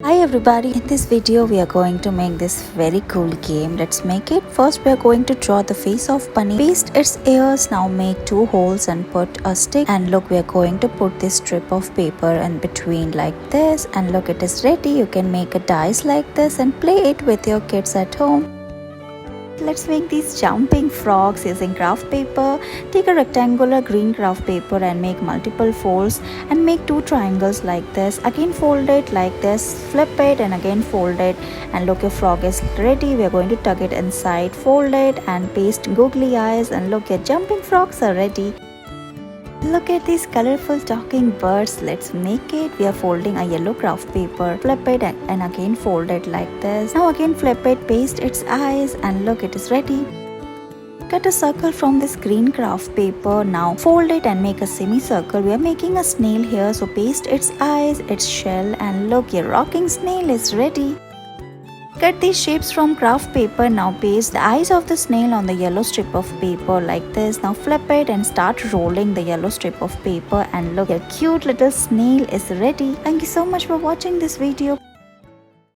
Hi everybody, in this video we are going to make this very cool game. Let's make it. First we are going to draw the face of bunny. Paste its ears. Now make 2 holes and put a stick. And look, we are going to put this strip of paper in between like this. And look, it is ready. You can make a dice like this and play it with your kids at home. Let's make these jumping frogs using craft paper. Take a rectangular green craft paper and make multiple folds and make 2 triangles like this. Again fold it like this, flip it and again fold it, and look, your frog is ready. We are going to tuck it inside, fold it and paste googly eyes, and look, your jumping frogs are ready. Look at these colorful talking birds. Let's make it. We are folding a yellow craft paper, flip it and again fold it like this. Now again flip it, paste its eyes, and look, it is ready. Cut a circle from this green craft paper. Now fold it and make a semicircle. We are making a snail here, so paste its eyes, its shell, and look, your rocking snail is ready. Cut these shapes from craft paper. Now paste the eyes of the snail on the yellow strip of paper like this. Now flip it and start rolling the yellow strip of paper, and look, your cute little snail is ready. Thank you so much for watching this video.